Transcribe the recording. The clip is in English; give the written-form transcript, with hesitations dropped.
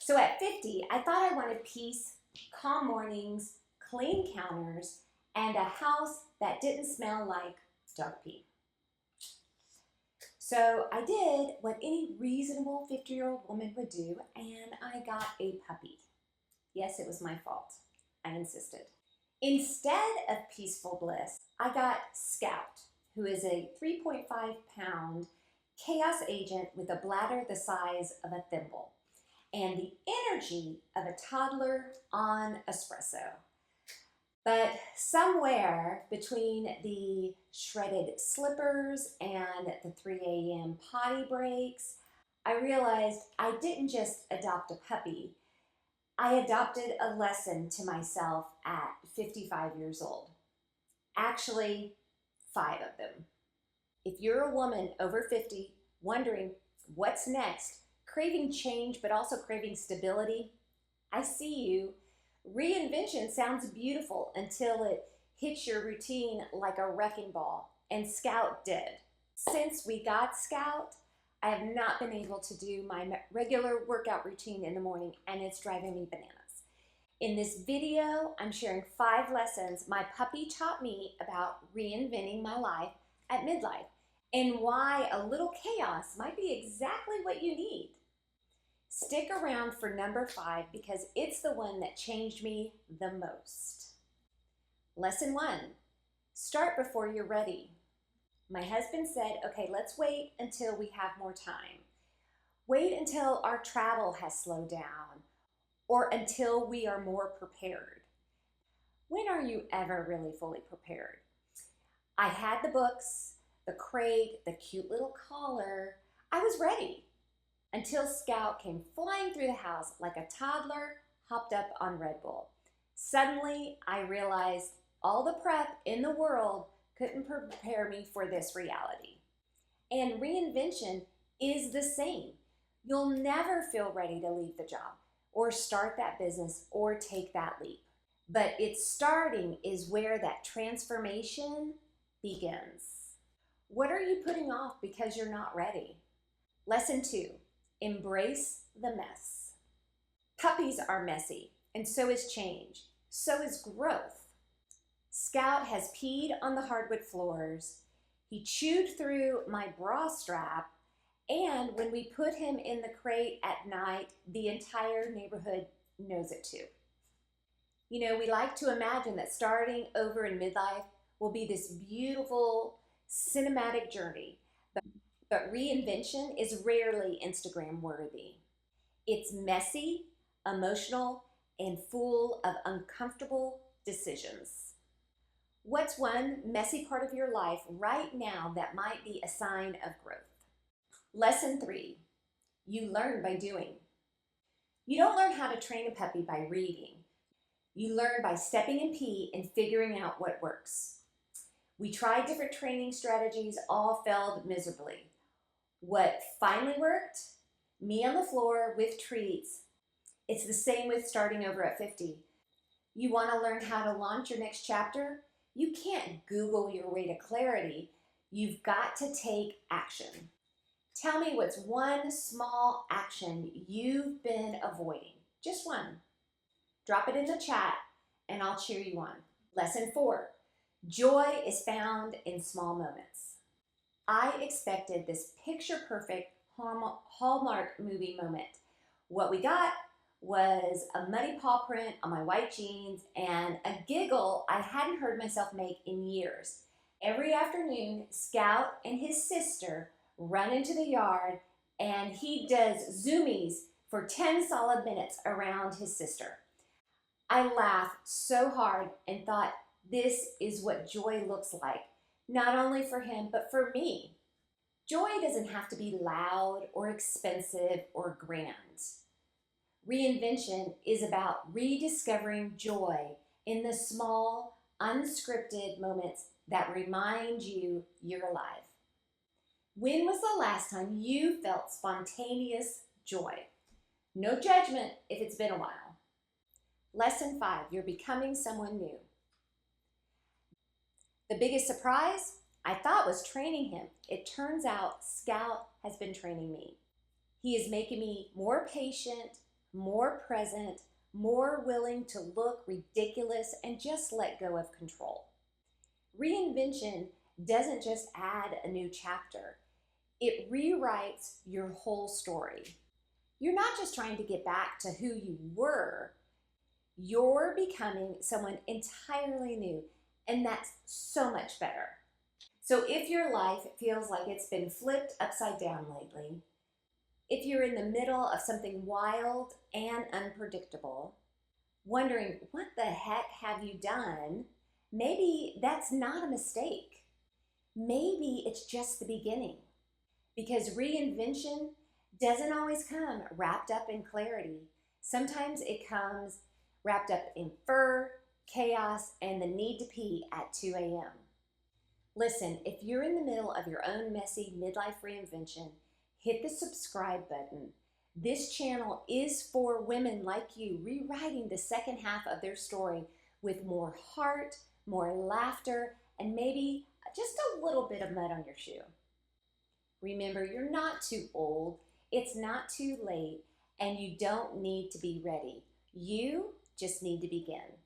So at 50, I thought I wanted peace, calm mornings, clean counters, and a house that didn't smell like dog pee. So I did what any reasonable 50-year-old woman would do, and I got a puppy. Yes, it was my fault. I insisted. Instead of peaceful bliss, I got Scout, who is a 3.5-pound chaos agent with a bladder the size of a thimble and the energy of a toddler on espresso. But somewhere between the shredded slippers and the 3 a.m. potty breaks, I realized I didn't just adopt a puppy. I adopted a lesson to myself at 55 years old. Actually, 5 of them. If you're a woman over 50 wondering what's next, craving change but also craving stability, I see you. Reinvention sounds beautiful until it hits your routine like a wrecking ball, and Scout did. Since we got Scout, I have not been able to do my regular workout routine in the morning, and it's driving me bananas. In this video, I'm sharing 5 lessons my puppy taught me about reinventing my life at midlife, and why a little chaos might be exactly what you need. Stick around for number 5 because it's the one that changed me the most. Lesson 1, start before you're ready. My husband said, okay, let's wait until we have more time. Wait until our travel has slowed down or until we are more prepared. When are you ever really fully prepared? I had the books, the crate, the cute little collar. I was ready until Scout came flying through the house like a toddler hopped up on Red Bull. Suddenly, I realized all the prep in the world couldn't prepare me for this reality. And reinvention is the same. You'll never feel ready to leave the job or start that business or take that leap. But it's starting is where that transformation begins. What are you putting off because you're not ready? Lesson 2, embrace the mess. Puppies are messy, and so is change. So is growth. Scout has peed on the hardwood floors. He chewed through my bra strap. And when we put him in the crate at night, the entire neighborhood knows it too. You know, we like to imagine that starting over in midlife will be this beautiful cinematic journey, but reinvention is rarely Instagram worthy. It's messy, emotional, and full of uncomfortable decisions. What's one messy part of your life right now that might be a sign of growth? Lesson 3, you learn by doing. You don't learn how to train a puppy by reading. You learn by stepping in pee and figuring out what works. We tried different training strategies, all failed miserably. What finally worked? Me on the floor with treats. It's the same with starting over at 50. You want to learn how to launch your next chapter? You can't Google your way to clarity. You've got to take action. Tell me what's one small action you've been avoiding. Just one. Drop it in the chat and I'll cheer you on. Lesson 4, joy is found in small moments. I expected this picture-perfect Hallmark movie moment. What we got was a muddy paw print on my white jeans and a giggle I hadn't heard myself make in years. Every afternoon, Scout and his sister run into the yard and he does zoomies for 10 solid minutes around his sister. I laughed so hard and thought this is what joy looks like, not only for him, but for me. Joy doesn't have to be loud or expensive or grand. Reinvention is about rediscovering joy in the small, unscripted moments that remind you you're alive. When was the last time you felt spontaneous joy? No judgment if it's been a while. Lesson 5, you're becoming someone new. The biggest surprise I thought was training him. It turns out Scout has been training me. He is making me more patient, more present, more willing to look ridiculous and just let go of control. Reinvention doesn't just add a new chapter, it rewrites your whole story. You're not just trying to get back to who you were, you're becoming someone entirely new, and that's so much better. So if your life feels like it's been flipped upside down lately, if you're in the middle of something wild and unpredictable, wondering what the heck have you done, maybe that's not a mistake. Maybe it's just the beginning. Because reinvention doesn't always come wrapped up in clarity. Sometimes it comes wrapped up in fur, chaos, and the need to pee at 2 a.m. Listen, if you're in the middle of your own messy midlife reinvention, hit the subscribe button. This channel is for women like you rewriting the second half of their story with more heart, more laughter, and maybe just a little bit of mud on your shoe. Remember, you're not too old, it's not too late, and you don't need to be ready. You just need to begin.